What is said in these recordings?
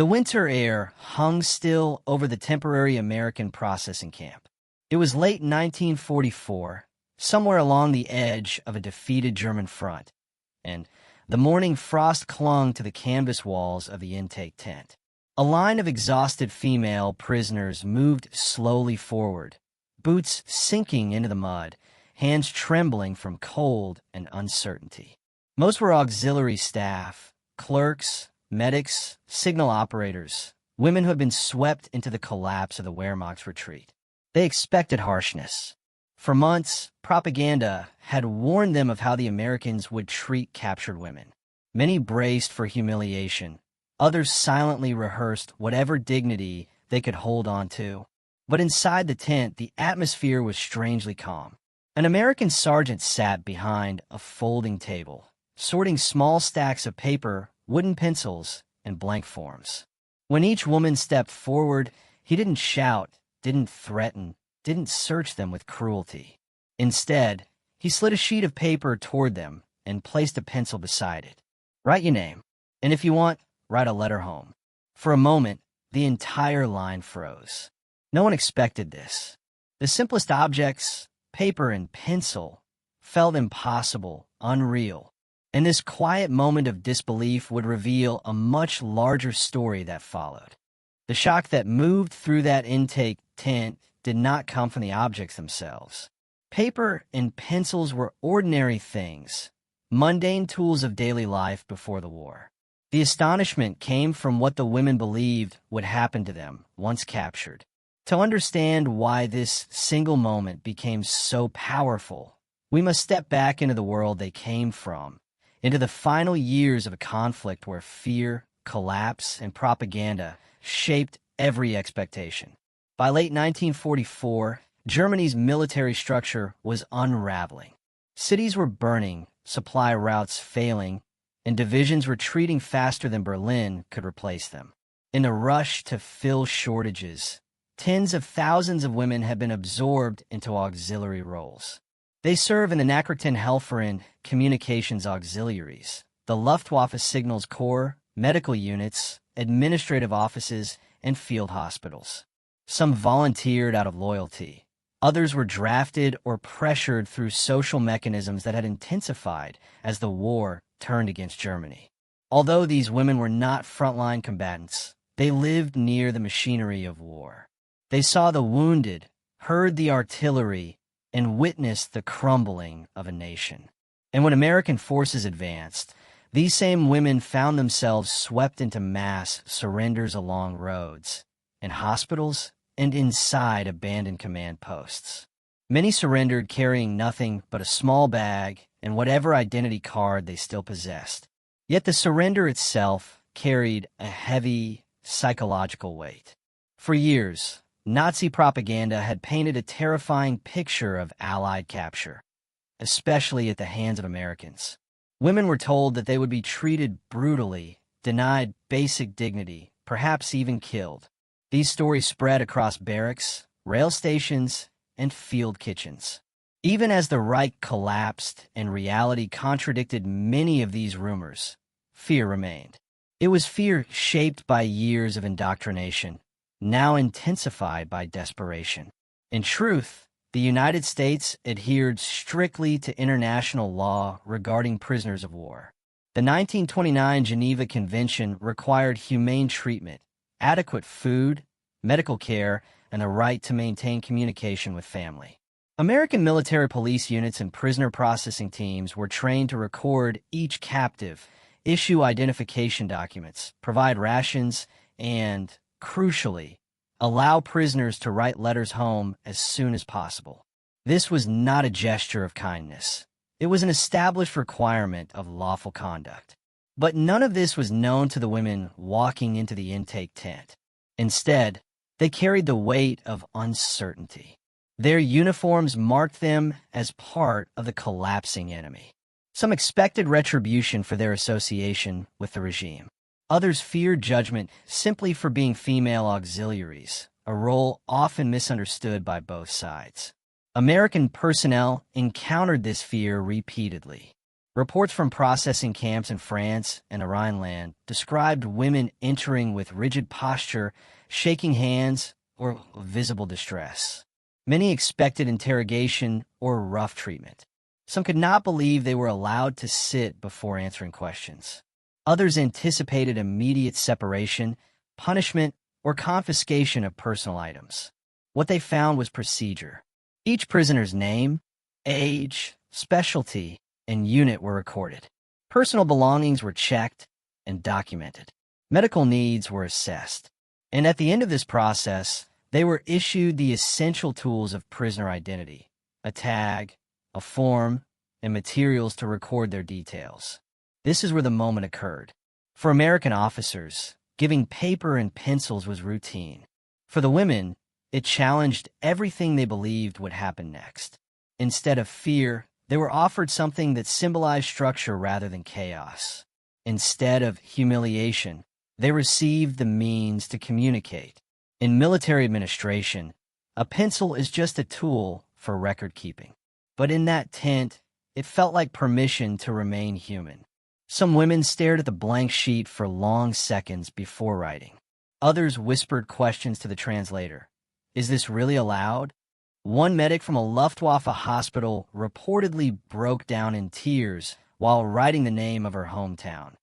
The winter air hung still over the temporary American processing camp. It was late 1944, somewhere along the edge of a defeated German front, and the morning frost clung to the canvas walls of the intake tent. A line of exhausted female prisoners moved slowly forward, boots sinking into the mud, hands trembling from cold and uncertainty. Most were auxiliary staff, clerks, medics, signal operators, women who had been swept into the collapse of the Wehrmacht's retreat. They expected harshness. For months, propaganda had warned them of how the Americans would treat captured women. Many braced for humiliation. Others silently rehearsed whatever dignity they could hold on to. But inside the tent, the atmosphere was strangely calm. An American sergeant sat behind a folding table, sorting small stacks of paper, wooden pencils, and blank forms. When each woman stepped forward, he didn't shout, didn't threaten, didn't search them with cruelty. Instead, he slid a sheet of paper toward them and placed a pencil beside it. Write your name, and if you want, write a letter home. For a moment, the entire line froze. No one expected this. The simplest objects, paper and pencil, felt impossible, unreal. And this quiet moment of disbelief would reveal a much larger story that followed. The shock that moved through that intake tent did not come from the objects themselves. Paper and pencils were ordinary things, mundane tools of daily life before the war. The astonishment came from what the women believed would happen to them once captured. To understand why this single moment became so powerful, we must step back into the world they came from, into the final years of a conflict where fear, collapse, and propaganda shaped every expectation. By late 1944, Germany's military structure was unraveling. Cities were burning, supply routes failing, and divisions retreating faster than Berlin could replace them. In a rush to fill shortages, tens of thousands of women had been absorbed into auxiliary roles. They serve in the Nachrichtenhelfer and communications auxiliaries, the Luftwaffe Signals Corps, medical units, administrative offices, and field hospitals. Some volunteered out of loyalty. Others were drafted or pressured through social mechanisms that had intensified as the war turned against Germany. Although these women were not frontline combatants, they lived near the machinery of war. They saw the wounded, heard the artillery, and witnessed the crumbling of a nation. And when American forces advanced, these same women found themselves swept into mass surrenders along roads, in hospitals, and inside abandoned command posts. Many surrendered carrying nothing but a small bag and whatever identity card they still possessed. Yet the surrender itself carried a heavy psychological weight. For years, Nazi propaganda had painted a terrifying picture of Allied capture, especially at the hands of Americans. Women were told that they would be treated brutally, denied basic dignity, perhaps even killed. These stories spread across barracks, rail stations, and field kitchens. Even as the Reich collapsed and reality contradicted many of these rumors, fear remained. It was fear shaped by years of indoctrination, now intensified by desperation. In truth, the United States adhered strictly to international law regarding prisoners of war. The 1929 Geneva Convention required humane treatment, adequate food, medical care, and the right to maintain communication with family. American military police units and prisoner processing teams were trained to record each captive, issue identification documents, provide rations, and, crucially, allow prisoners to write letters home as soon as possible. This was not a gesture of kindness. It was an established requirement of lawful conduct. But none of this was known to the women walking into the intake tent. Instead, they carried the weight of uncertainty. Their uniforms marked them as part of the collapsing enemy. Some expected retribution for their association with the regime. Others feared judgment simply for being female auxiliaries, a role often misunderstood by both sides. American personnel encountered this fear repeatedly. Reports from processing camps in France and the Rhineland described women entering with rigid posture, shaking hands, or visible distress. Many expected interrogation or rough treatment. Some could not believe they were allowed to sit before answering questions. Others anticipated immediate separation, punishment, or confiscation of personal items. What they found was procedure. Each prisoner's name, age, specialty, and unit were recorded. Personal belongings were checked and documented. Medical needs were assessed. And at the end of this process, they were issued the essential tools of prisoner identity: a tag, a form, and materials to record their details. This is where the moment occurred. For American officers, giving paper and pencils was routine. For the women, it challenged everything they believed would happen next. Instead of fear, they were offered something that symbolized structure rather than chaos. Instead of humiliation, they received the means to communicate. In military administration, a pencil is just a tool for record keeping. But in that tent, it felt like permission to remain human. Some women stared at the blank sheet for long seconds before writing. Others whispered questions to the translator. Is this really allowed? One medic from a Luftwaffe hospital reportedly broke down in tears while writing the name of her hometown,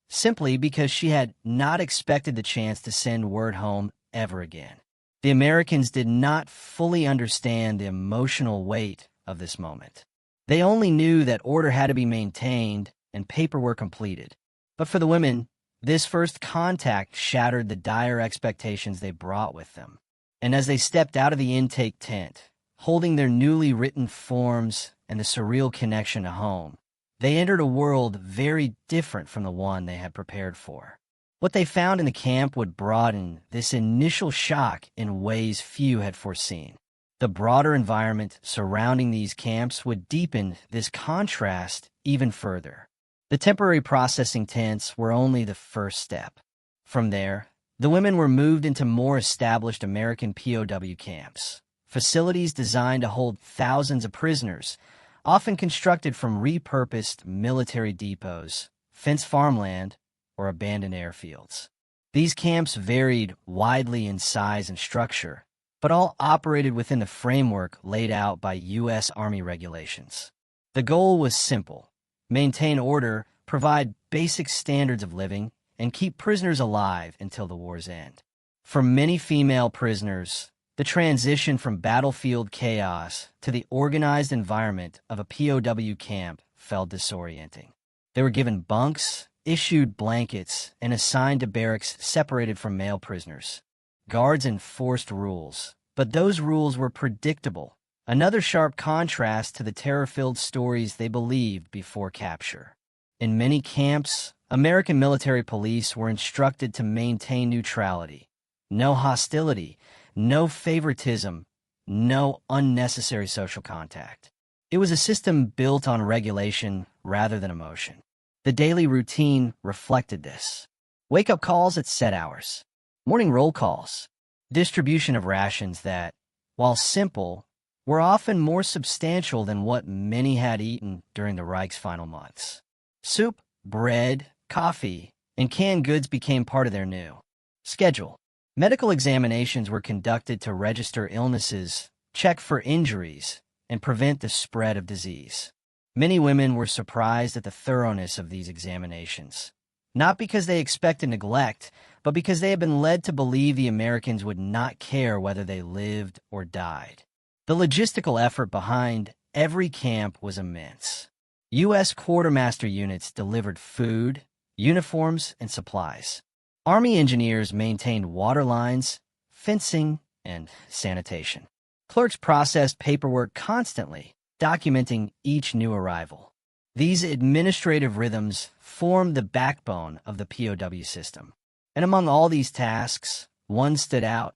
simply because she had not expected the chance to send word home ever again. The Americans did not fully understand the emotional weight of this moment. They only knew that order had to be maintained and paperwork completed. But for the women, this first contact shattered the dire expectations they brought with them. And as they stepped out of the intake tent, holding their newly written forms and the surreal connection to home, they entered a world very different from the one they had prepared for. What they found in the camp would broaden this initial shock in ways few had foreseen. The broader environment surrounding these camps would deepen this contrast even further. The temporary processing tents were only the first step. From there, the women were moved into more established American POW camps, facilities designed to hold thousands of prisoners, often constructed from repurposed military depots, fenced farmland, or abandoned airfields. These camps varied widely in size and structure, but all operated within the framework laid out by U.S. Army regulations. The goal was simple: maintain order, provide basic standards of living, and keep prisoners alive until the war's end. For many female prisoners, the transition from battlefield chaos to the organized environment of a POW camp felt disorienting. They were given bunks, issued blankets, and assigned to barracks separated from male prisoners. Guards enforced rules, but those rules were predictable, another sharp contrast to the terror-filled stories they believed before capture. In many camps, American military police were instructed to maintain neutrality. No hostility, no favoritism, no unnecessary social contact. It was a system built on regulation rather than emotion. The daily routine reflected this. Wake-up calls at set hours, morning roll calls, distribution of rations that, while simple, were often more substantial than what many had eaten during the Reich's final months. Soup, bread, coffee, and canned goods became part of their new schedule. Medical examinations were conducted to register illnesses, check for injuries, and prevent the spread of disease. Many women were surprised at the thoroughness of these examinations, not because they expected neglect, but because they had been led to believe the Americans would not care whether they lived or died. The logistical effort behind every camp was immense. U.S. quartermaster units delivered food, uniforms, and supplies. Army engineers maintained water lines, fencing, and sanitation. Clerks processed paperwork constantly, documenting each new arrival. These administrative rhythms formed the backbone of the POW system. And among all these tasks, one stood out: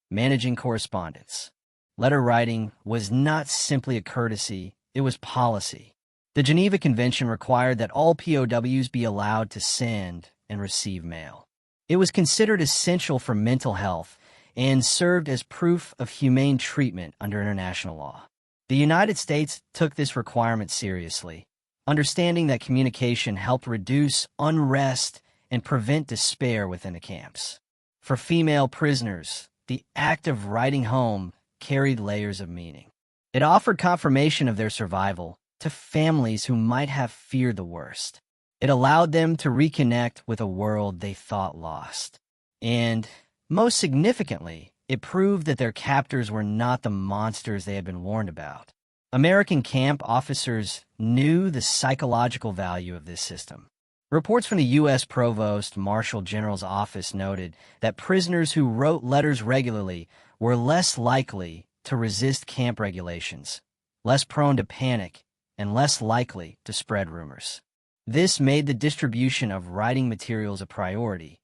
managing correspondence. Letter writing was not simply a courtesy, it was policy. The Geneva Convention required that all POWs be allowed to send and receive mail. It was considered essential for mental health and served as proof of humane treatment under international law. The United States took this requirement seriously, understanding that communication helped reduce unrest and prevent despair within the camps. For female prisoners, the act of writing home carried layers of meaning. It offered confirmation of their survival to families who might have feared the worst. It allowed them to reconnect with a world they thought lost. And, most significantly, it proved that their captors were not the monsters they had been warned about. American camp officers knew the psychological value of this system. Reports from the U.S. Provost Marshal General's office noted that prisoners who wrote letters regularly were less likely to resist camp regulations, less prone to panic, and less likely to spread rumors. This made the distribution of writing materials a priority,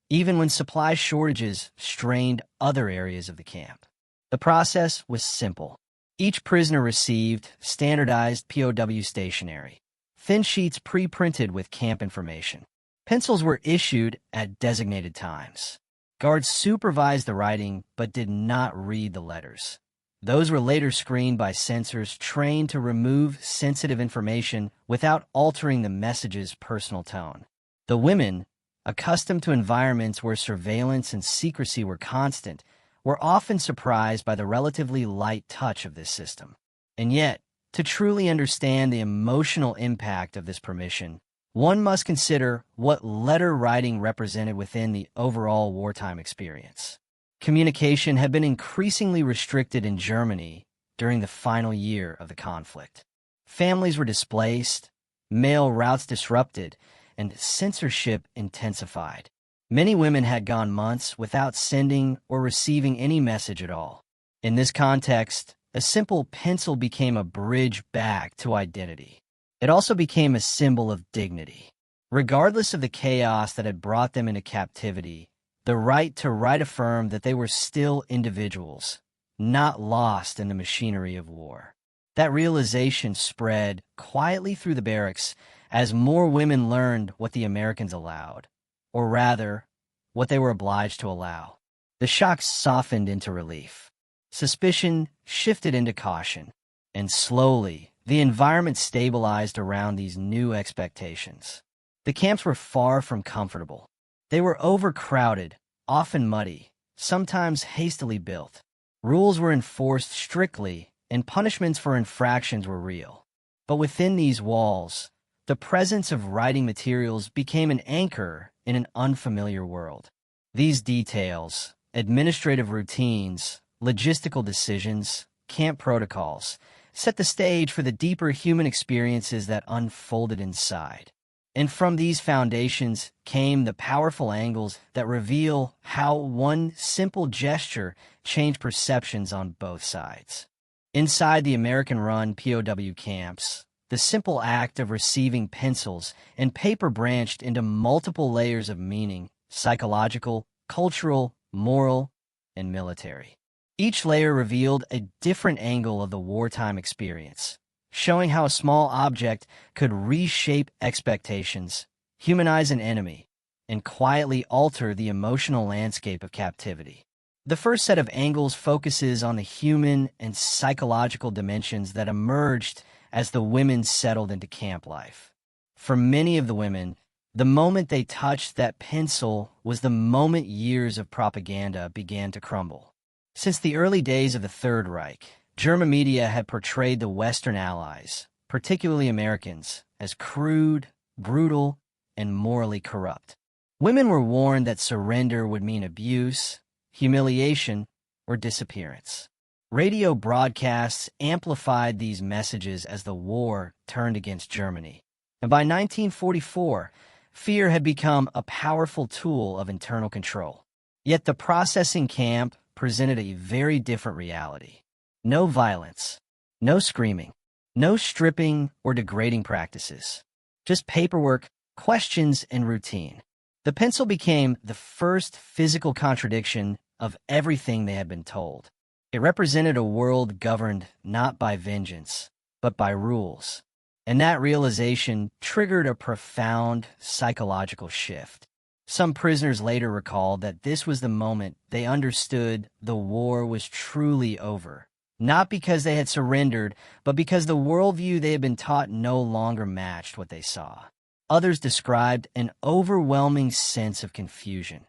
even when supply shortages strained other areas of the camp. The process was simple. Each prisoner received standardized POW stationery, thin sheets pre-printed with camp information. Pencils were issued at designated times. Guards supervised the writing but did not read the letters. Those were later screened by censors trained to remove sensitive information without altering the message's personal tone. The women, accustomed to environments where surveillance and secrecy were constant, were often surprised by the relatively light touch of this system. And yet, to truly understand the emotional impact of this permission, one must consider what letter writing represented within the overall wartime experience. Communication had been increasingly restricted in Germany during the final year of the conflict. Families were displaced, mail routes disrupted, and censorship intensified. Many women had gone months without sending or receiving any message at all. In this context, a simple pencil became a bridge back to identity. It also became a symbol of dignity. Regardless of the chaos that had brought them into captivity, the right to write affirmed that they were still individuals, not lost in the machinery of war. That realization spread quietly through the barracks as more women learned what the Americans allowed, or rather, what they were obliged to allow. The shock softened into relief. Suspicion shifted into caution, and slowly, the environment stabilized around these new expectations. The camps were far from comfortable. They were overcrowded, often muddy, sometimes hastily built. Rules were enforced strictly, and punishments for infractions were real. But within these walls, the presence of writing materials became an anchor in an unfamiliar world. These details, administrative routines, logistical decisions, camp protocols, set the stage for the deeper human experiences that unfolded inside. And from these foundations came the powerful angles that reveal how one simple gesture changed perceptions on both sides. Inside the American-run POW camps, the simple act of receiving pencils and paper branched into multiple layers of meaning: psychological, cultural, moral, and military. Each layer revealed a different angle of the wartime experience, showing how a small object could reshape expectations, humanize an enemy, and quietly alter the emotional landscape of captivity. The first set of angles focuses on the human and psychological dimensions that emerged as the women settled into camp life. For many of the women, the moment they touched that pencil was the moment years of propaganda began to crumble. Since the early days of the Third Reich, German media had portrayed the Western Allies, particularly Americans, as crude, brutal, and morally corrupt. Women were warned that surrender would mean abuse, humiliation, or disappearance. Radio broadcasts amplified these messages as the war turned against Germany. And by 1944, fear had become a powerful tool of internal control. Yet the processing camp presented a very different reality. No violence, no screaming, no stripping or degrading practices. Just paperwork, questions, and routine. The pencil became the first physical contradiction of everything they had been told. It represented a world governed not by vengeance, but by rules. And that realization triggered a profound psychological shift. Some prisoners later recalled that this was the moment they understood the war was truly over, not because they had surrendered, but because the worldview they had been taught no longer matched what they saw. Others described an overwhelming sense of confusion.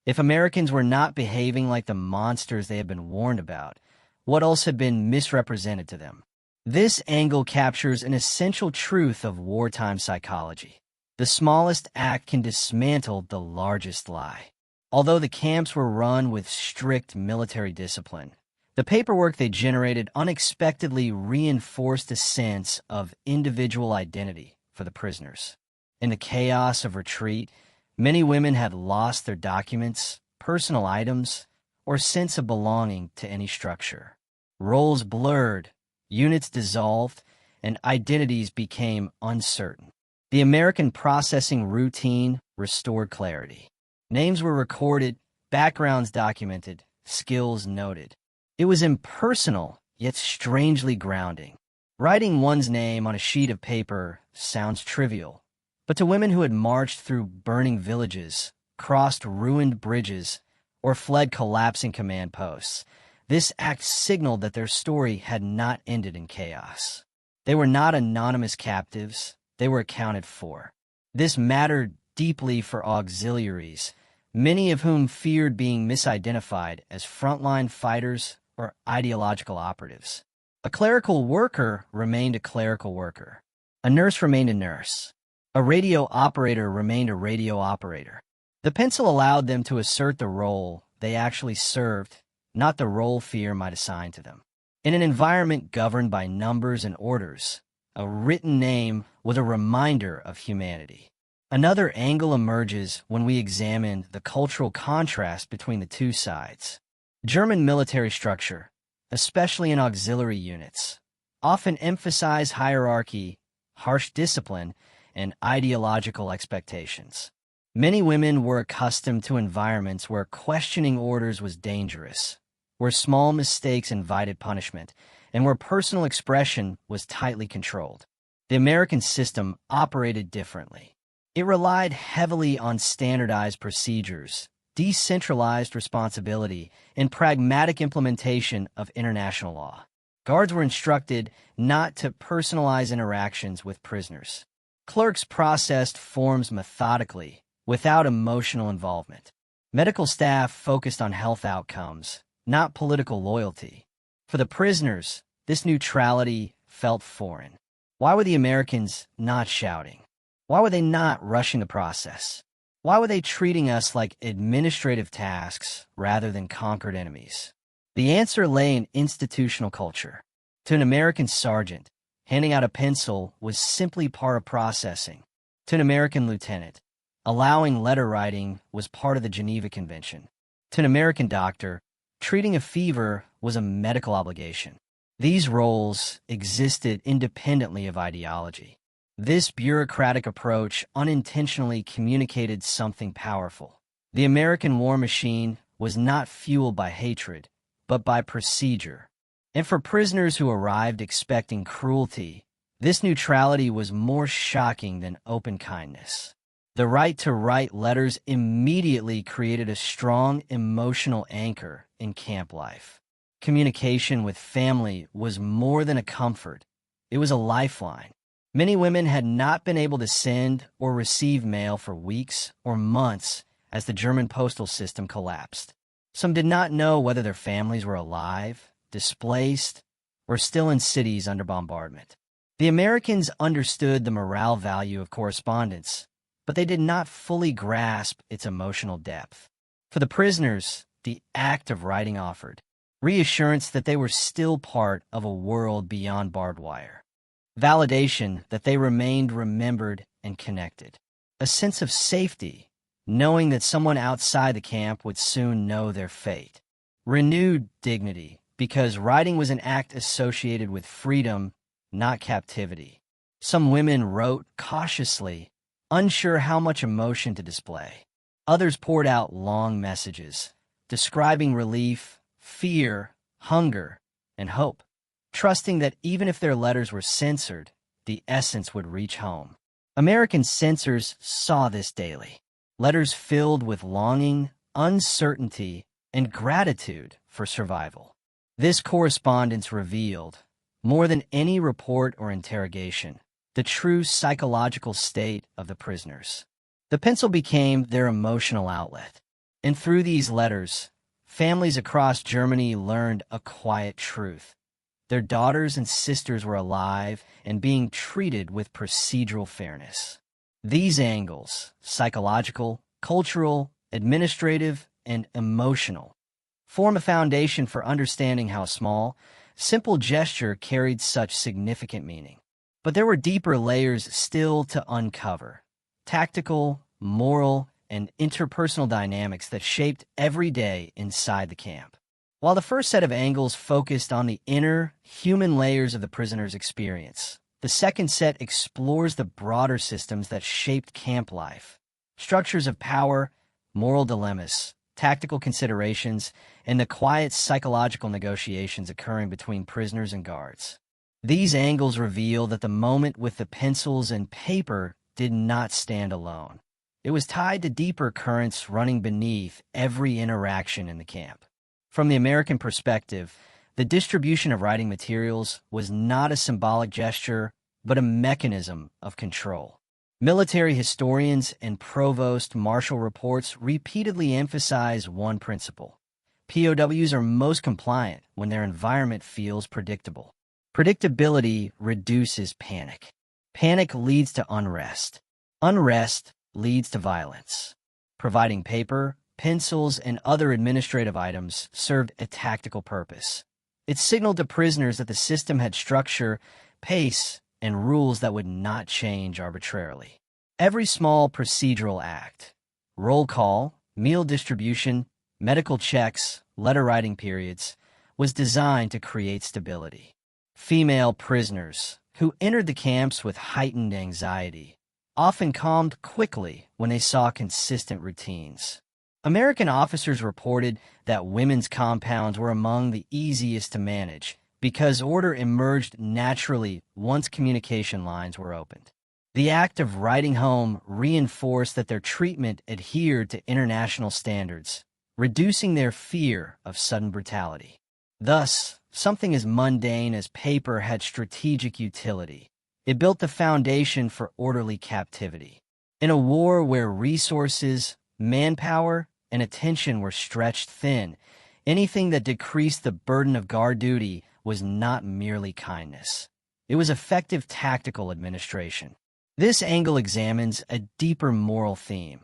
If Americans were not behaving like the monsters they had been warned about, what else had been misrepresented to them? This angle captures an essential truth of wartime psychology. The smallest act can dismantle the largest lie. Although the camps were run with strict military discipline, the paperwork they generated unexpectedly reinforced a sense of individual identity for the prisoners. In the chaos of retreat, many women had lost their documents, personal items, or sense of belonging to any structure. Roles blurred, units dissolved, and identities became uncertain. The American processing routine restored clarity. Names were recorded, backgrounds documented, skills noted. It was impersonal, yet strangely grounding. Writing one's name on a sheet of paper sounds trivial, but to women who had marched through burning villages, crossed ruined bridges, or fled collapsing command posts, this act signaled that their story had not ended in chaos. They were not anonymous captives, they were accounted for. This mattered deeply for auxiliaries, many of whom feared being misidentified as frontline fighters or ideological operatives. A clerical worker remained a clerical worker. A nurse remained a nurse. A radio operator remained a radio operator. The pencil allowed them to assert the role they actually served, not the role fear might assign to them. In an environment governed by numbers and orders, a written name was a reminder of humanity. Another angle emerges when we examine the cultural contrast between the two sides. German military structure, especially in auxiliary units, often emphasize hierarchy, harsh discipline, and ideological expectations. Many women were accustomed to environments where questioning orders was dangerous, where small mistakes invited punishment, and where personal expression was tightly controlled. The American system operated differently. It relied heavily on standardized procedures, decentralized responsibility, and pragmatic implementation of international law. Guards were instructed not to personalize interactions with prisoners. Clerks processed forms methodically, without emotional involvement. Medical staff focused on health outcomes, not political loyalty. For the prisoners, this neutrality felt foreign. Why were the Americans not shouting? Why were they not rushing the process? Why were they treating us like administrative tasks rather than conquered enemies? The answer lay in institutional culture. To an American sergeant, handing out a pencil was simply part of processing. To an American lieutenant, allowing letter writing was part of the Geneva Convention. To an American doctor, treating a fever was a medical obligation. These roles existed independently of ideology. This bureaucratic approach unintentionally communicated something powerful. The American war machine was not fueled by hatred, but by procedure. And for prisoners who arrived expecting cruelty, this neutrality was more shocking than open kindness. The right to write letters immediately created a strong emotional anchor in camp life. Communication with family was more than a comfort. It was a lifeline. Many women had not been able to send or receive mail for weeks or months as the German postal system collapsed. Some did not know whether their families were alive, displaced, or still in cities under bombardment. The Americans understood the morale value of correspondence, but they did not fully grasp its emotional depth. For the prisoners, the act of writing offered reassurance that they were still part of a world beyond barbed wire. Validation that they remained remembered and connected. A sense of safety, knowing that someone outside the camp would soon know their fate. Renewed dignity, because writing was an act associated with freedom, not captivity. Some women wrote cautiously, unsure how much emotion to display. Others poured out long messages, describing relief, fear, hunger, and hope, trusting that even if their letters were censored, the essence would reach home. American censors saw this daily. Letters filled with longing, uncertainty, and gratitude for survival. This correspondence revealed, more than any report or interrogation, the true psychological state of the prisoners. The pencil became their emotional outlet. And through these letters, families across Germany learned a quiet truth. Their daughters and sisters were alive and being treated with procedural fairness. These angles, psychological, cultural, administrative, and emotional, form a foundation for understanding how small, simple gesture carried such significant meaning. But there were deeper layers still to uncover: tactical, moral, and interpersonal dynamics that shaped every day inside the camp. While the first set of angles focused on the inner, human layers of the prisoner's experience, the second set explores the broader systems that shaped camp life: structures of power, moral dilemmas, tactical considerations, and the quiet psychological negotiations occurring between prisoners and guards. These angles reveal that the moment with the pencils and paper did not stand alone. It was tied to deeper currents running beneath every interaction in the camp. From the American perspective, the distribution of writing materials was not a symbolic gesture, but a mechanism of control. Military historians and provost martial reports repeatedly emphasize one principle: POWs are most compliant when their environment feels predictable. Predictability reduces panic. Panic leads to unrest. Unrest leads to violence. Providing paper, pencils, and other administrative items served a tactical purpose. It signaled to prisoners that the system had structure, pace, and rules that would not change arbitrarily. Every small procedural act — roll call, meal distribution, medical checks, letter writing periods — was designed to create stability. Female prisoners, who entered the camps with heightened anxiety, often calmed quickly when they saw consistent routines. American officers reported that women's compounds were among the easiest to manage because order emerged naturally once communication lines were opened. The act of writing home reinforced that their treatment adhered to international standards, reducing their fear of sudden brutality. Thus, something as mundane as paper had strategic utility. It built the foundation for orderly captivity. In a war where resources, manpower, and attention were stretched thin, anything that decreased the burden of guard duty was not merely kindness. It was effective tactical administration. This angle examines a deeper moral theme: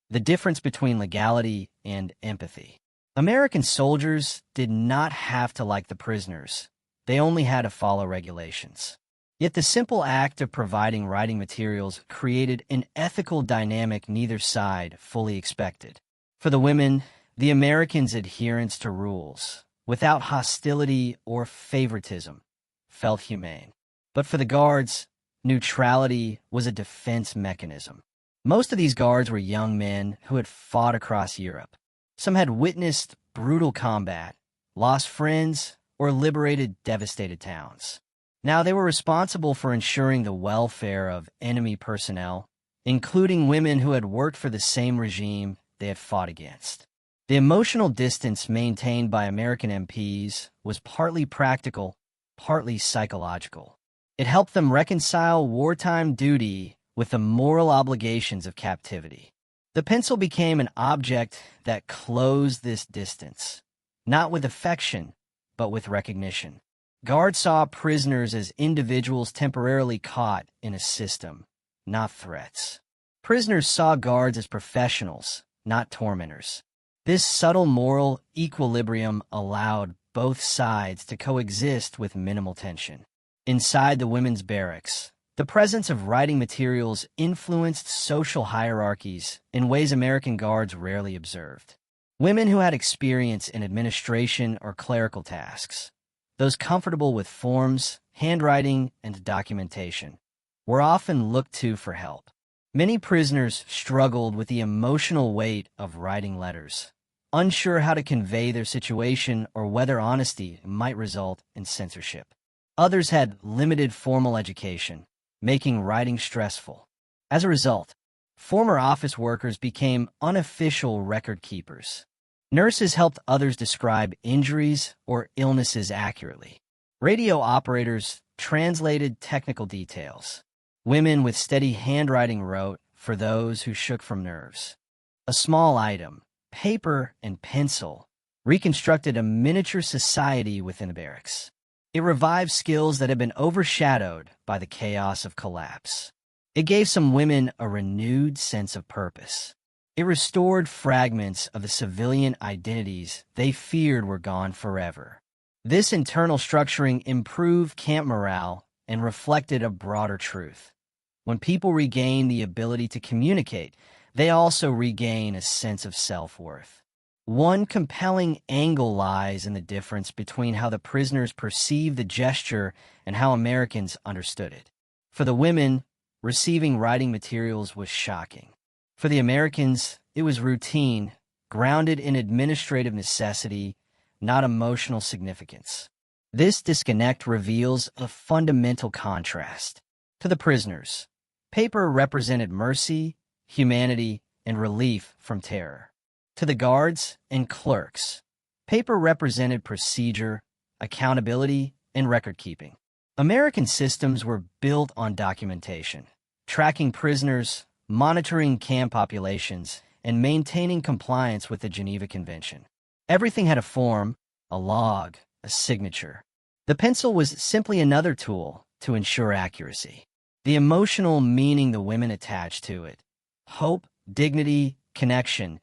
the difference between legality and empathy. American soldiers did not have to like the prisoners. They only had to follow regulations. Yet the simple act of providing writing materials created an ethical dynamic neither side fully expected. For the women, the Americans' adherence to rules, without hostility or favoritism, felt humane. But for the guards, neutrality was a defense mechanism. Most of these guards were young men who had fought across Europe. Some had witnessed brutal combat, lost friends, or liberated devastated towns. Now they were responsible for ensuring the welfare of enemy personnel, including women who had worked for the same regime they had fought against. The emotional distance maintained by American MPs was partly practical, partly psychological. It helped them reconcile wartime duty with the moral obligations of captivity. The pencil became an object that closed this distance, not with affection, but with recognition. Guards saw prisoners as individuals temporarily caught in a system, not threats. Prisoners saw guards as professionals, not tormentors. This subtle moral equilibrium allowed both sides to coexist with minimal tension. Inside the women's barracks, the presence of writing materials influenced social hierarchies in ways American guards rarely observed. Women who had experience in administration or clerical tasks, those comfortable with forms, handwriting, and documentation, were often looked to for help. Many prisoners struggled with the emotional weight of writing letters, unsure how to convey their situation or whether honesty might result in censorship. Others had limited formal education, making writing stressful. As a result, former office workers became unofficial record keepers. Nurses helped others describe injuries or illnesses accurately. Radio operators translated technical details. Women with steady handwriting wrote for those who shook from nerves. A small item, paper and pencil, reconstructed a miniature society within the barracks. It revived skills that had been overshadowed by the chaos of collapse. It gave some women a renewed sense of purpose. It restored fragments of the civilian identities they feared were gone forever. This internal structuring improved camp morale and reflected a broader truth. When people regain the ability to communicate, they also regain a sense of self-worth. One compelling angle lies in the difference between how the prisoners perceived the gesture and how Americans understood it. For the women, receiving writing materials was shocking. For the Americans, it was routine, grounded in administrative necessity, not emotional significance. This disconnect reveals a fundamental contrast. To the prisoners, paper represented mercy, humanity, and relief from terror. To the guards and clerks, paper represented procedure, accountability, and record-keeping. American systems were built on documentation, tracking prisoners, monitoring camp populations, and maintaining compliance with the Geneva Convention. Everything had a form, a log, a signature. The pencil was simply another tool to ensure accuracy. The emotional meaning the women attached to it, hope, dignity, connection,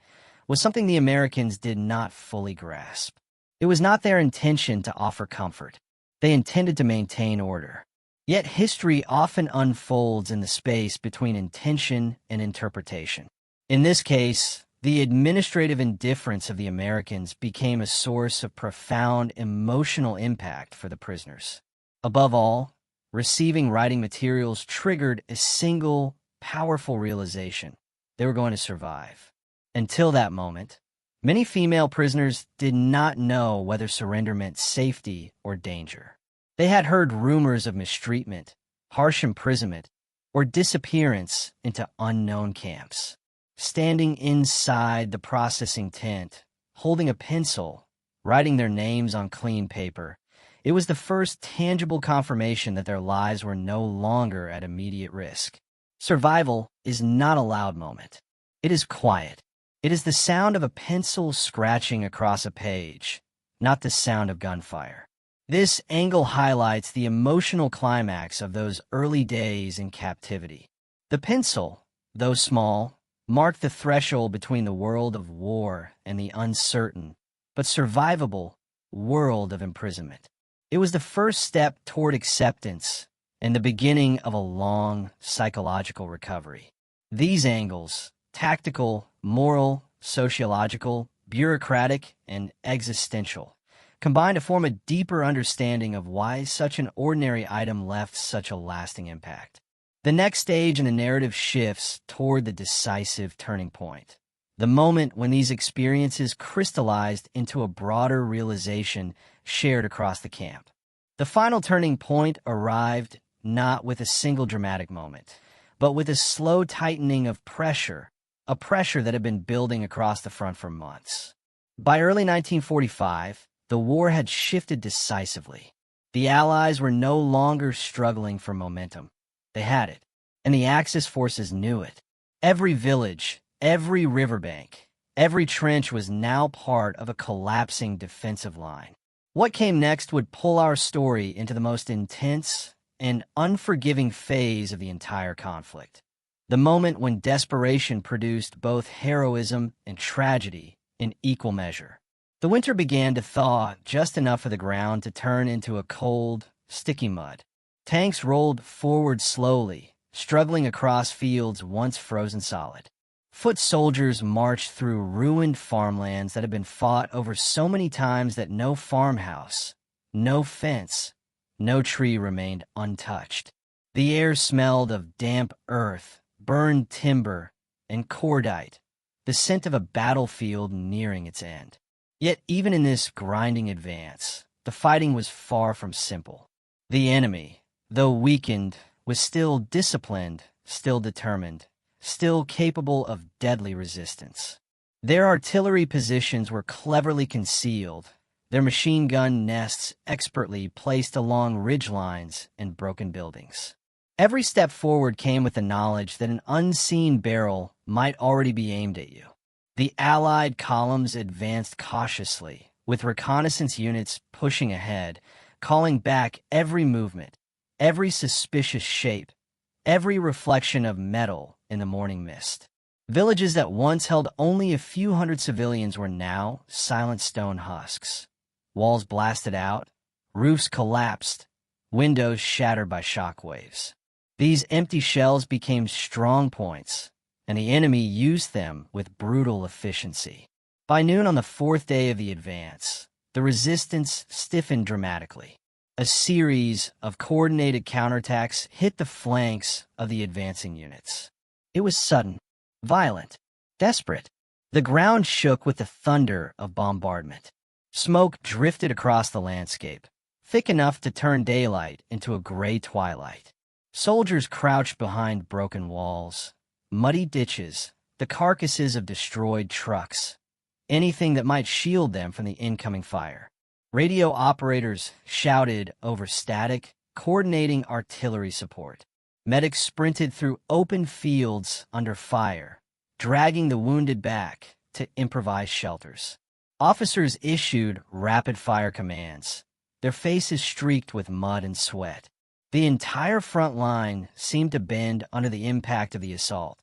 was something the Americans did not fully grasp. It was not their intention to offer comfort. They intended to maintain order. Yet history often unfolds in the space between intention and interpretation. In this case, the administrative indifference of the Americans became a source of profound emotional impact for the prisoners. Above all, receiving writing materials triggered a single, powerful realization: they were going to survive. Until that moment, many female prisoners did not know whether surrender meant safety or danger. They had heard rumors of mistreatment, harsh imprisonment, or disappearance into unknown camps. Standing inside the processing tent, holding a pencil, writing their names on clean paper, it was the first tangible confirmation that their lives were no longer at immediate risk. Survival is not a loud moment. It is quiet. It is the sound of a pencil scratching across a page, not the sound of gunfire. This angle highlights the emotional climax of those early days in captivity. The pencil, though small, marked the threshold between the world of war and the uncertain, but survivable, world of imprisonment. It was the first step toward acceptance and the beginning of a long psychological recovery. These angles, tactical, moral, sociological, bureaucratic, and existential, combine to form a deeper understanding of why such an ordinary item left such a lasting impact. The next stage in the narrative shifts toward the decisive turning point, the moment when these experiences crystallized into a broader realization shared across the camp. The final turning point arrived not with a single dramatic moment, but with a slow tightening of pressure, a pressure that had been building across the front for months. By early 1945, the war had shifted decisively. The Allies were no longer struggling for momentum. They had it, and the Axis forces knew it. Every village, every riverbank, every trench was now part of a collapsing defensive line. What came next would pull our story into the most intense and unforgiving phase of the entire conflict. The moment when desperation produced both heroism and tragedy in equal measure. The winter began to thaw just enough for the ground to turn into a cold, sticky mud. Tanks rolled forward slowly, struggling across fields once frozen solid. Foot soldiers marched through ruined farmlands that had been fought over so many times that no farmhouse, no fence, no tree remained untouched. The air smelled of damp earth, burned timber, and cordite, the scent of a battlefield nearing its end. Yet even in this grinding advance, the fighting was far from simple. The enemy, though weakened, was still disciplined, still determined, still capable of deadly resistance. Their artillery positions were cleverly concealed, their machine gun nests expertly placed along ridge lines and broken buildings. Every step forward came with the knowledge that an unseen barrel might already be aimed at you. The Allied columns advanced cautiously, with reconnaissance units pushing ahead, calling back every movement, every suspicious shape, every reflection of metal in the morning mist. Villages that once held only a few hundred civilians were now silent stone husks. Walls blasted out, roofs collapsed, windows shattered by shockwaves. These empty shells became strong points, and the enemy used them with brutal efficiency. By noon on the fourth day of the advance, the resistance stiffened dramatically. A series of coordinated counterattacks hit the flanks of the advancing units. It was sudden, violent, desperate. The ground shook with the thunder of bombardment. Smoke drifted across the landscape, thick enough to turn daylight into a gray twilight. Soldiers crouched behind broken walls, muddy ditches, the carcasses of destroyed trucks, anything that might shield them from the incoming fire. Radio operators shouted over static, coordinating artillery support. Medics sprinted through open fields under fire, dragging the wounded back to improvised shelters. Officers issued rapid-fire commands, their faces streaked with mud and sweat. The entire front line seemed to bend under the impact of the assault.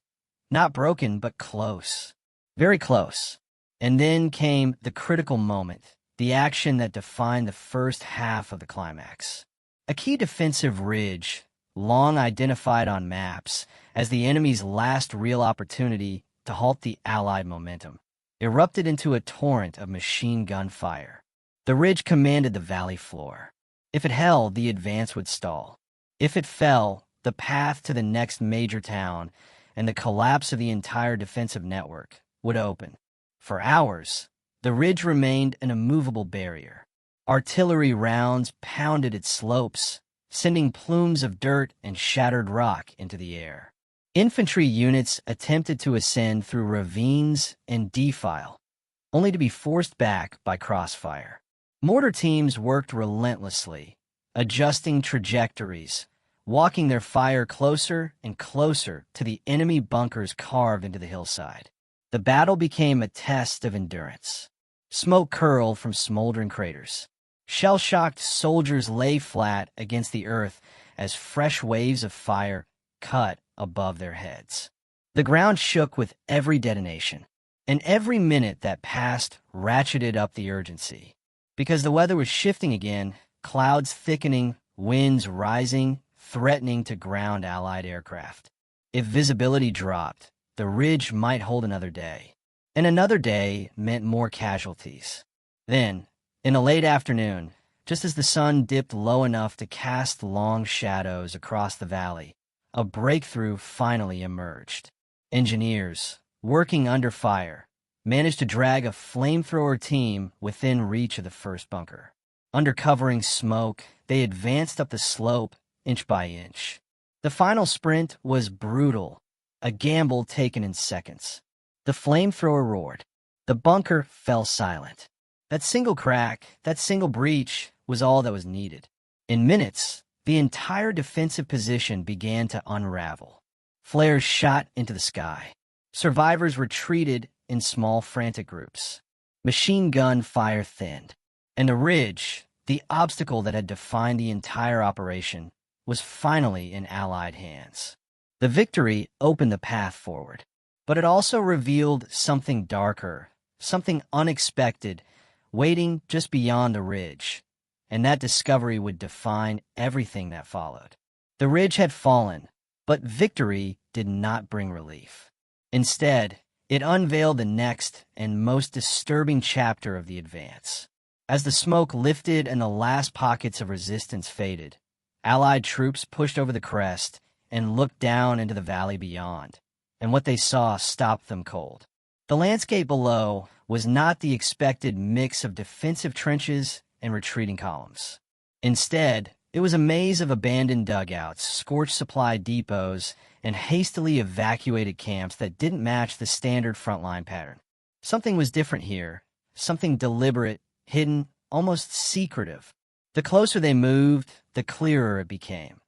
Not broken, but close. Very close. And then came the critical moment, the action that defined the first half of the climax. A key defensive ridge, long identified on maps as the enemy's last real opportunity to halt the Allied momentum, erupted into a torrent of machine gun fire. The ridge commanded the valley floor. If it held, the advance would stall. If it fell, the path to the next major town and the collapse of the entire defensive network would open. For hours, the ridge remained an immovable barrier. Artillery rounds pounded its slopes, sending plumes of dirt and shattered rock into the air. Infantry units attempted to ascend through ravines and defile, only to be forced back by crossfire. Mortar teams worked relentlessly, adjusting trajectories, walking their fire closer and closer to the enemy bunkers carved into the hillside. The battle became a test of endurance. Smoke curled from smoldering craters. Shell-shocked soldiers lay flat against the earth as fresh waves of fire cut above their heads. The ground shook with every detonation, and every minute that passed ratcheted up the urgency. Because the weather was shifting again, clouds thickening, winds rising, threatening to ground Allied aircraft. If visibility dropped, the ridge might hold another day. And another day meant more casualties. Then, in the late afternoon, just as the sun dipped low enough to cast long shadows across the valley, a breakthrough finally emerged. Engineers, working under fire, managed to drag a flamethrower team within reach of the first bunker. Under covering smoke, they advanced up the slope inch by inch. The final sprint was brutal, a gamble taken in seconds. The flamethrower roared. The bunker fell silent. That single crack, that single breach, was all that was needed. In minutes, the entire defensive position began to unravel. Flares shot into the sky. Survivors retreated in small, frantic groups. Machine gun fire thinned. And the ridge, the obstacle that had defined the entire operation, was finally in Allied hands. The victory opened the path forward, but it also revealed something darker, something unexpected, waiting just beyond the ridge, and that discovery would define everything that followed. The ridge had fallen, but victory did not bring relief. Instead, it unveiled the next and most disturbing chapter of the advance. As the smoke lifted and the last pockets of resistance faded, Allied troops pushed over the crest and looked down into the valley beyond, and what they saw stopped them cold. The landscape below was not the expected mix of defensive trenches and retreating columns. Instead, it was a maze of abandoned dugouts, scorched supply depots, and hastily evacuated camps that didn't match the standard frontline pattern. Something was different here, something deliberate, hidden, almost secretive. The closer they moved, the clearer it became.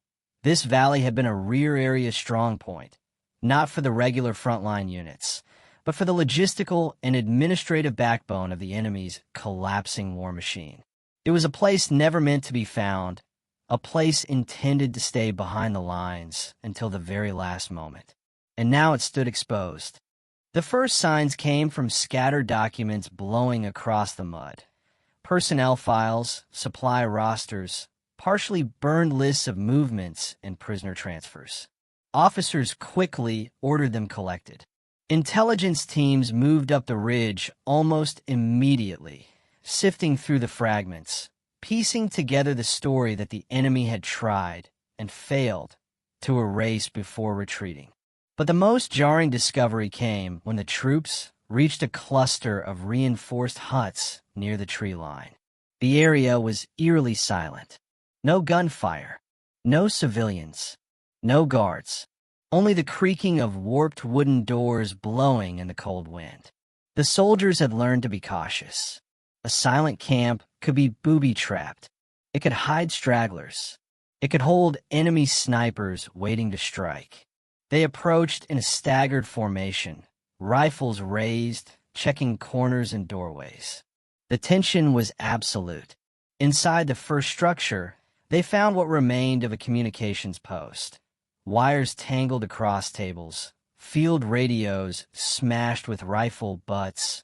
This valley had been a rear area strong point, not for the regular frontline units, but for the logistical and administrative backbone of the enemy's collapsing war machine. It was a place never meant to be found, a place intended to stay behind the lines until the very last moment. And now it stood exposed. The first signs came from scattered documents blowing across the mud. Personnel files, supply rosters, partially burned lists of movements and prisoner transfers. Officers quickly ordered them collected. Intelligence teams moved up the ridge almost immediately, sifting through the fragments, piecing together the story that the enemy had tried and failed to erase before retreating. But the most jarring discovery came when the troops reached a cluster of reinforced huts near the tree line. The area was eerily silent. No gunfire, no civilians, no guards, only the creaking of warped wooden doors blowing in the cold wind. The soldiers had learned to be cautious. A silent camp could be booby-trapped. It could hide stragglers. It could hold enemy snipers waiting to strike. They approached in a staggered formation, rifles raised, checking corners and doorways. The tension was absolute. Inside the first structure, they found what remained of a communications post. Wires tangled across tables, field radios smashed with rifle butts,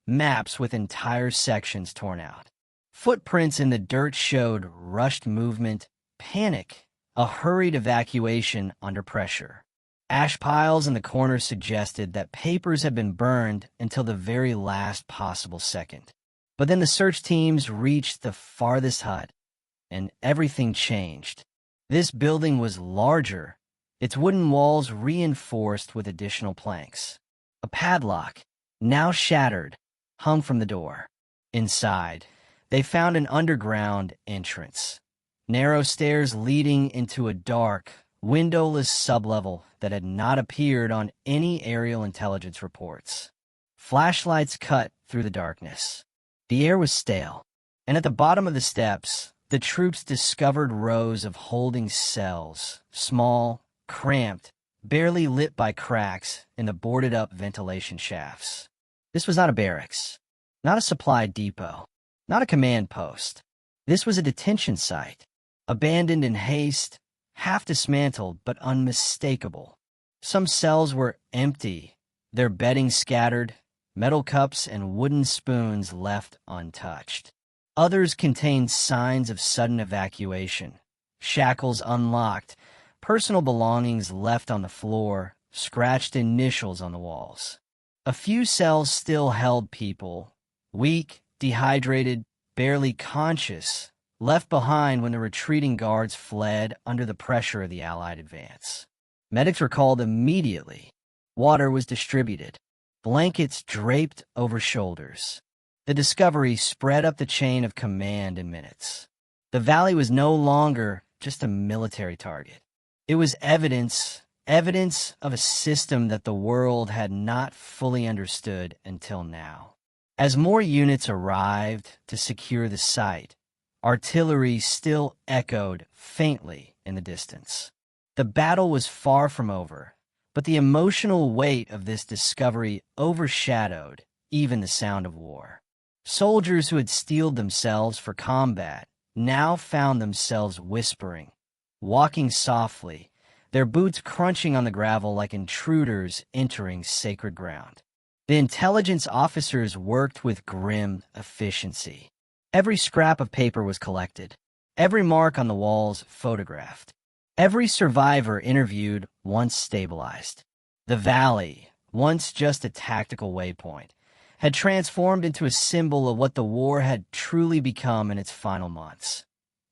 maps with entire sections torn out. Footprints in the dirt showed rushed movement, panic, a hurried evacuation under pressure. Ash piles in the corners suggested that papers had been burned until the very last possible second. But then the search teams reached the farthest hut, and everything changed. This building was larger, its wooden walls reinforced with additional planks. A padlock, now shattered, hung from the door. Inside, they found an underground entrance. Narrow stairs leading into a dark, windowless sublevel that had not appeared on any aerial intelligence reports. Flashlights cut through the darkness. The air was stale, and at the bottom of the steps, the troops discovered rows of holding cells, small, cramped, barely lit by cracks in the boarded-up ventilation shafts. This was not a barracks, not a supply depot, not a command post. This was a detention site, abandoned in haste, half dismantled but unmistakable. Some cells were empty, their bedding scattered, metal cups and wooden spoons left untouched. Others contained signs of sudden evacuation, shackles unlocked, personal belongings left on the floor, scratched initials on the walls. A few cells still held people, weak, dehydrated, barely conscious, left behind when the retreating guards fled under the pressure of the Allied advance. Medics were called immediately. Water was distributed. Blankets draped over shoulders. The discovery spread up the chain of command in minutes. The valley was no longer just a military target. It was evidence of a system that the world had not fully understood until now. As more units arrived to secure the site, artillery still echoed faintly in the distance. The battle was far from over, but the emotional weight of this discovery overshadowed even the sound of war. Soldiers who had steeled themselves for combat now found themselves whispering, walking softly, their boots crunching on the gravel like intruders entering sacred ground. The intelligence officers worked with grim efficiency. Every scrap of paper was collected, every mark on the walls photographed, every survivor interviewed once stabilized. The valley, once just a tactical waypoint, had transformed into a symbol of what the war had truly become in its final months.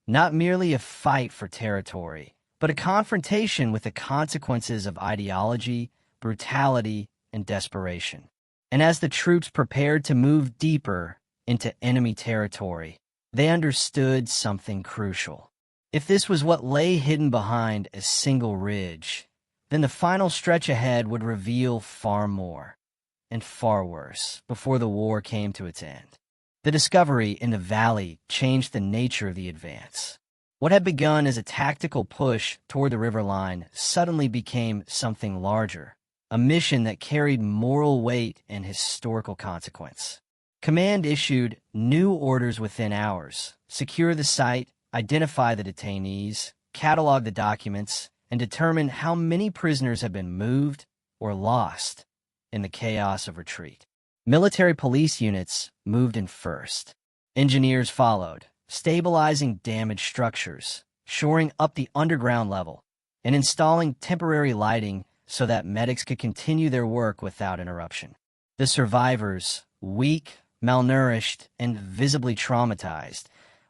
Not merely a fight for territory, but a confrontation with the consequences of ideology, brutality, and desperation. And as the troops prepared to move deeper into enemy territory, they understood something crucial. If this was what lay hidden behind a single ridge, then the final stretch ahead would reveal far more. and far worse before the war came to its end. The discovery in the valley changed the nature of the advance. What had begun as a tactical push toward the river line suddenly became something larger, a mission that carried moral weight and historical consequence. Command issued new orders within hours: secure the site, identify the detainees, catalog the documents, and determine how many prisoners had been moved or lost in the chaos of retreat. Military police units moved in first. Engineers followed, stabilizing damaged structures, shoring up the underground level, and installing temporary lighting so that medics could continue their work without interruption. The survivors, weak, malnourished, and visibly traumatized,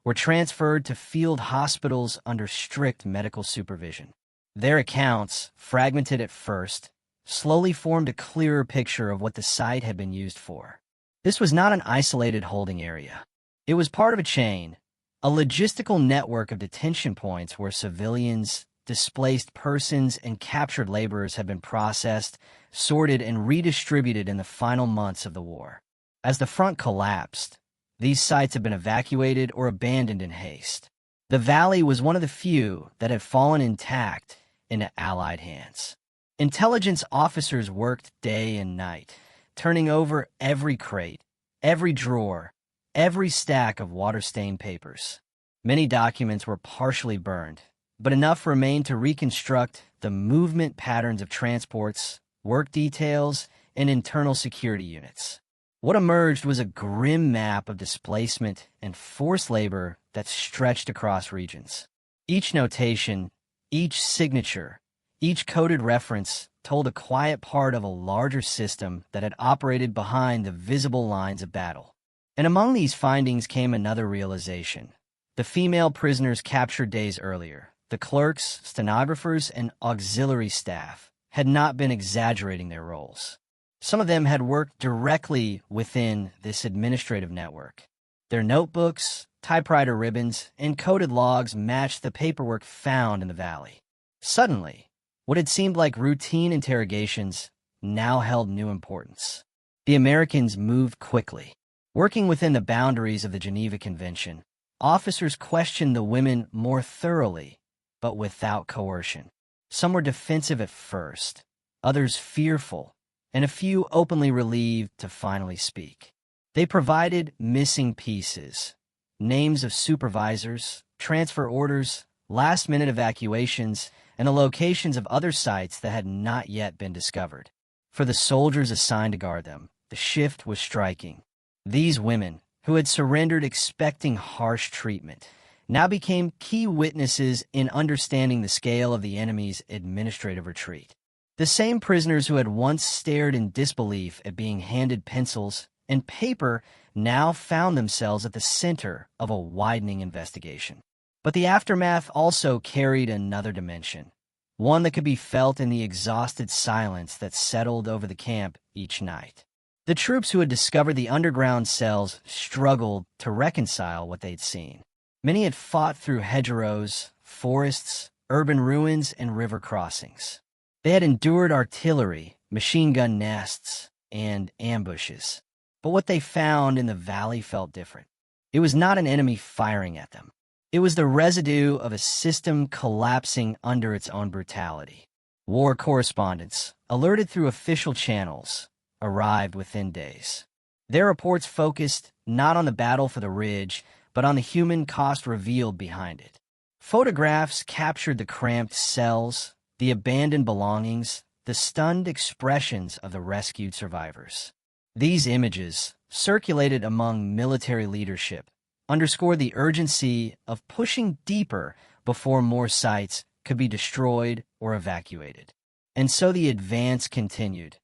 were transferred to field hospitals under strict medical supervision. Their accounts, fragmented at first, slowly formed a clearer picture of what the site had been used for. This was not an isolated holding area. It was part of a chain, a logistical network of detention points where civilians, displaced persons, and captured laborers had been processed, sorted, and redistributed in the final months of the war. As the front collapsed, these sites had been evacuated or abandoned in haste. The valley was one of the few that had fallen intact into Allied hands. Intelligence officers worked day and night, turning over every crate, every drawer, every stack of water-stained papers. Many documents were partially burned, but enough remained to reconstruct the movement patterns of transports, work details, and internal security units. What emerged was a grim map of displacement and forced labor that stretched across regions. Each notation, each signature, each coded reference told a quiet part of a larger system that had operated behind the visible lines of battle. And among these findings came another realization. The female prisoners captured days earlier, the clerks, stenographers, and auxiliary staff, had not been exaggerating their roles. Some of them had worked directly within this administrative network. Their notebooks, typewriter ribbons, and coded logs matched the paperwork found in the valley. Suddenly, what had seemed like routine interrogations now held new importance. The Americans moved quickly. Working within the boundaries of the Geneva Convention, officers questioned the women more thoroughly, but without coercion. Some were defensive at first, others fearful, and a few openly relieved to finally speak. They provided missing pieces, names of supervisors, transfer orders, last-minute evacuations, and the locations of other sites that had not yet been discovered. For the soldiers assigned to guard them, the shift was striking. These women, who had surrendered expecting harsh treatment, now became key witnesses in understanding the scale of the enemy's administrative retreat. The same prisoners who had once stared in disbelief at being handed pencils and paper now found themselves at the center of a widening investigation. But the aftermath also carried another dimension, one that could be felt in the exhausted silence that settled over the camp each night. The troops who had discovered the underground cells struggled to reconcile what they'd seen. Many had fought through hedgerows, forests, urban ruins, and river crossings. They had endured artillery, machine gun nests, and ambushes. But what they found in the valley felt different. It was not an enemy firing at them. It was the residue of a system collapsing under its own brutality. War correspondents, alerted through official channels, arrived within days. Their reports focused not on the battle for the ridge, but on the human cost revealed behind it. Photographs captured the cramped cells, the abandoned belongings, the stunned expressions of the rescued survivors. These images, circulated among military leadership, underscored the urgency of pushing deeper before more sites could be destroyed or evacuated. And so the advance continued,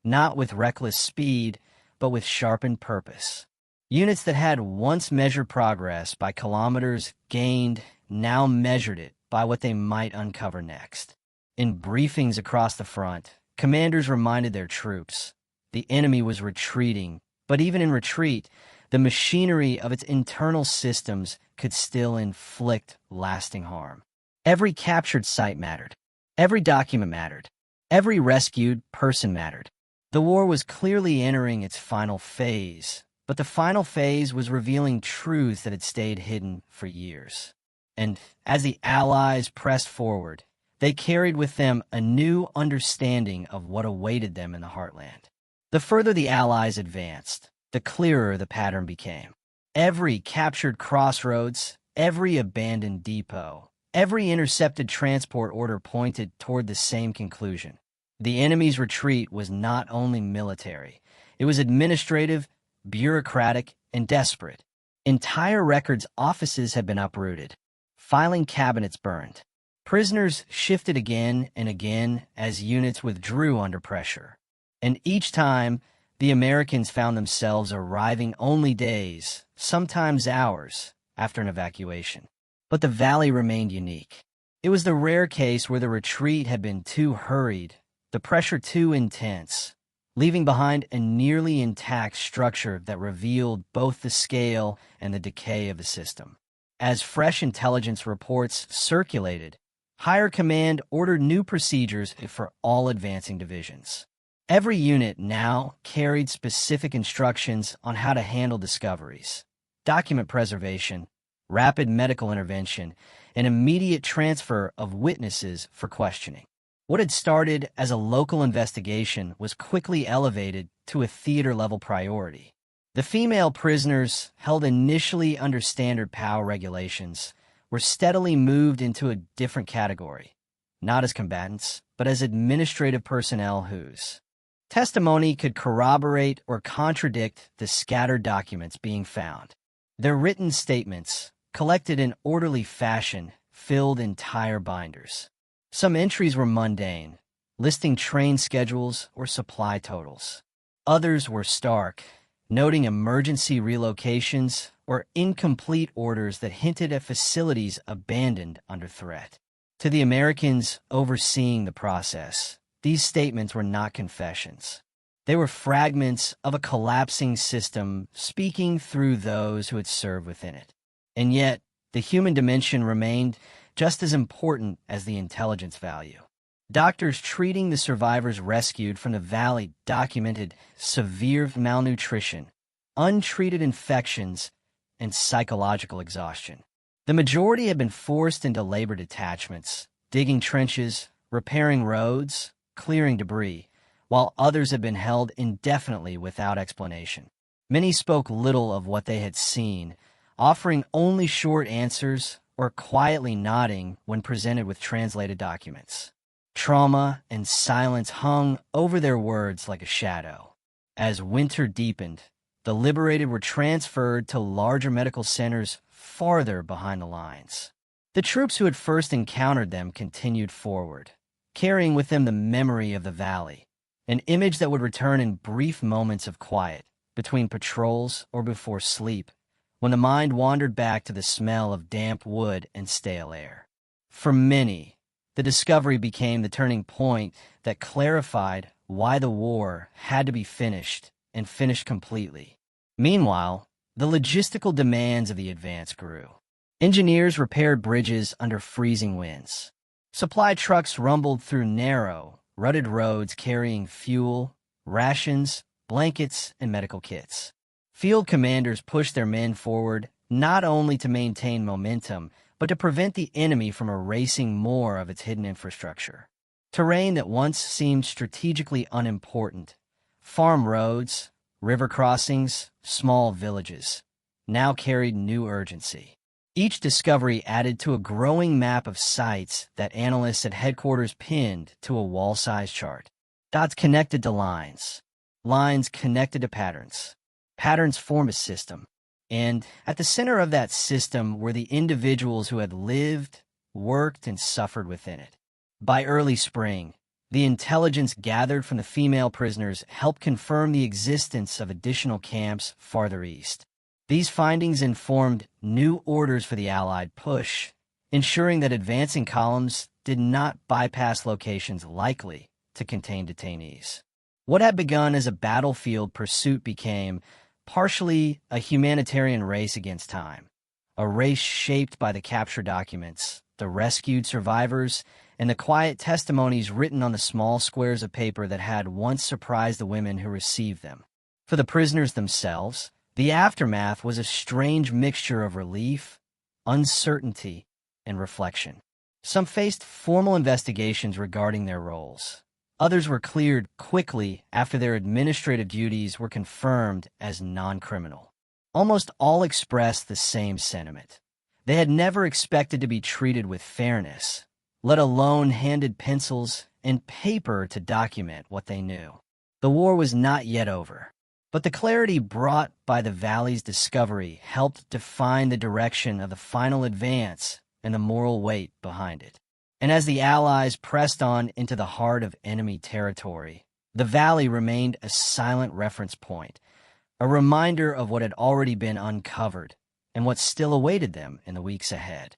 not with reckless speed, but with sharpened purpose. Units that had once measured progress by kilometers gained now measured it by what they might uncover next. In briefings across the front, commanders reminded their troops the enemy was retreating, but even in retreat, the machinery of its internal systems could still inflict lasting harm. Every captured site mattered. Every document mattered. Every rescued person mattered. The war was clearly entering its final phase, but the final phase was revealing truths that had stayed hidden for years. And as the Allies pressed forward, they carried with them a new understanding of what awaited them in the heartland. The further the Allies advanced, the clearer the pattern became. Every captured crossroads, every abandoned depot, every intercepted transport order pointed toward the same conclusion. The enemy's retreat was not only military, it was administrative, bureaucratic, and desperate. Entire records offices had been uprooted, filing cabinets burned. Prisoners shifted again and again as units withdrew under pressure. And each time, the Americans found themselves arriving only days, sometimes hours, after an evacuation. But the valley remained unique. It was the rare case where the retreat had been too hurried, the pressure too intense, leaving behind a nearly intact structure that revealed both the scale and the decay of the system. As fresh intelligence reports circulated, higher command ordered new procedures for all advancing divisions. Every unit now carried specific instructions on how to handle discoveries, document preservation, rapid medical intervention, and immediate transfer of witnesses for questioning. What had started as a local investigation was quickly elevated to a theater-level priority. The female prisoners, held initially under standard POW regulations, were steadily moved into a different category, not as combatants, but as administrative personnel whose testimony could corroborate or contradict the scattered documents being found. Their written statements, collected in orderly fashion, filled entire binders. Some entries were mundane, listing train schedules or supply totals. Others were stark, noting emergency relocations or incomplete orders that hinted at facilities abandoned under threat. To the Americans overseeing the process, these statements were not confessions. They were fragments of a collapsing system speaking through those who had served within it. And yet, the human dimension remained just as important as the intelligence value. Doctors treating the survivors rescued from the valley documented severe malnutrition, untreated infections, and psychological exhaustion. The majority had been forced into labor detachments, digging trenches, repairing roads, clearing debris, while others had been held indefinitely without explanation. Many spoke little of what they had seen, offering only short answers or quietly nodding when presented with translated documents. Trauma and silence hung over their words like a shadow. As winter deepened, the liberated were transferred to larger medical centers farther behind the lines. The troops who had first encountered them continued forward, carrying with them the memory of the valley, an image that would return in brief moments of quiet, between patrols or before sleep, when the mind wandered back to the smell of damp wood and stale air. For many, the discovery became the turning point that clarified why the war had to be finished, and finished completely. Meanwhile, the logistical demands of the advance grew. Engineers repaired bridges under freezing winds. Supply trucks rumbled through narrow, rutted roads carrying fuel, rations, blankets, and medical kits. Field commanders pushed their men forward not only to maintain momentum, but to prevent the enemy from erasing more of its hidden infrastructure. Terrain that once seemed strategically unimportant, farm roads, river crossings, small villages, now carried new urgency. Each discovery added to a growing map of sites that analysts at headquarters pinned to a wall-size chart. Dots connected to lines. Lines connected to patterns. Patterns form a system. And at the center of that system were the individuals who had lived, worked, and suffered within it. By early spring, the intelligence gathered from the female prisoners helped confirm the existence of additional camps farther east. These findings informed new orders for the Allied push, ensuring that advancing columns did not bypass locations likely to contain detainees. What had begun as a battlefield pursuit became partially a humanitarian race against time, a race shaped by the capture documents, the rescued survivors, and the quiet testimonies written on the small squares of paper that had once surprised the women who received them. For the prisoners themselves, the aftermath was a strange mixture of relief, uncertainty, and reflection. Some faced formal investigations regarding their roles. Others were cleared quickly after their administrative duties were confirmed as non-criminal. Almost all expressed the same sentiment. They had never expected to be treated with fairness, let alone handed pencils and paper to document what they knew. The war was not yet over, but the clarity brought by the Valley's discovery helped define the direction of the final advance and the moral weight behind it. And as the Allies pressed on into the heart of enemy territory, the Valley remained a silent reference point, a reminder of what had already been uncovered and what still awaited them in the weeks ahead.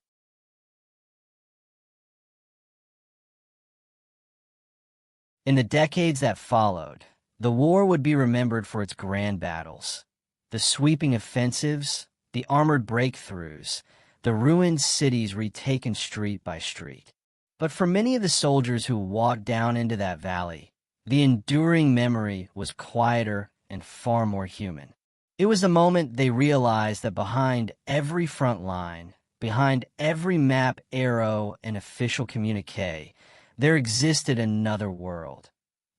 In the decades that followed, the war would be remembered for its grand battles, the sweeping offensives, the armored breakthroughs, the ruined cities retaken street by street. But for many of the soldiers who walked down into that valley, the enduring memory was quieter and far more human. It was the moment they realized that behind every front line, behind every map, arrow, and official communique, there existed another world.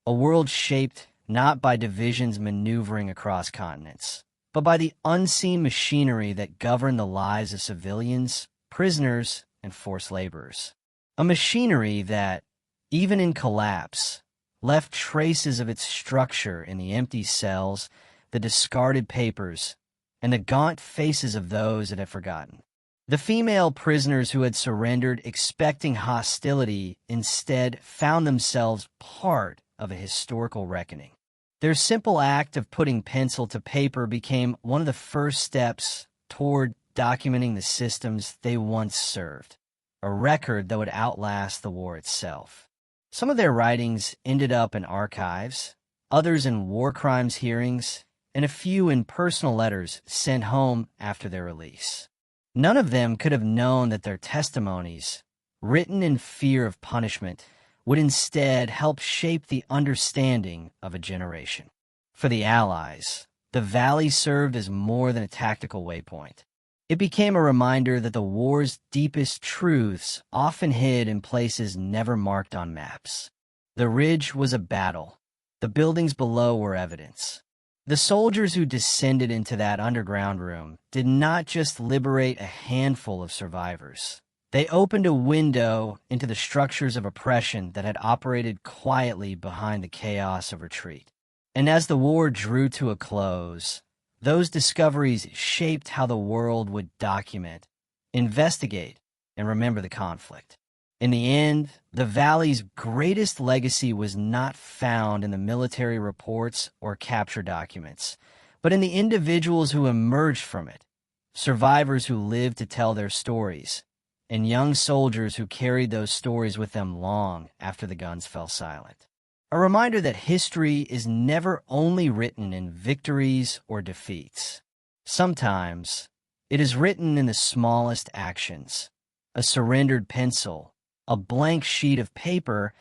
A world shaped not by divisions maneuvering across continents, but by the unseen machinery that governed the lives of civilians, prisoners, and forced laborers. A machinery that, even in collapse, left traces of its structure in the empty cells, the discarded papers, and the gaunt faces of those it had forgotten. The female prisoners who had surrendered expecting hostility instead found themselves part of a historical reckoning. Their simple act of putting pencil to paper became one of the first steps toward documenting the systems they once served, a record that would outlast the war itself. Some of their writings ended up in archives, others in war crimes hearings, and a few in personal letters sent home after their release. None of them could have known that their testimonies, written in fear of punishment, would instead help shape the understanding of a generation. For the Allies, the Valley served as more than a tactical waypoint. It became a reminder that the war's deepest truths often hid in places never marked on maps. The ridge was a battle. The buildings below were evidence. The soldiers who descended into that underground room did not just liberate a handful of survivors. They opened a window into the structures of oppression that had operated quietly behind the chaos of retreat. And as the war drew to a close, those discoveries shaped how the world would document, investigate, and remember the conflict. In the end, the Valley's greatest legacy was not found in the military reports or capture documents, but in the individuals who emerged from it, survivors who lived to tell their stories, and young soldiers who carried those stories with them long after the guns fell silent. A reminder that history is never only written in victories or defeats. Sometimes, it is written in the smallest actions, a surrendered pencil, a blank sheet of paper,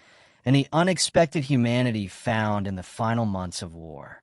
and the unexpected humanity found in the final months of war.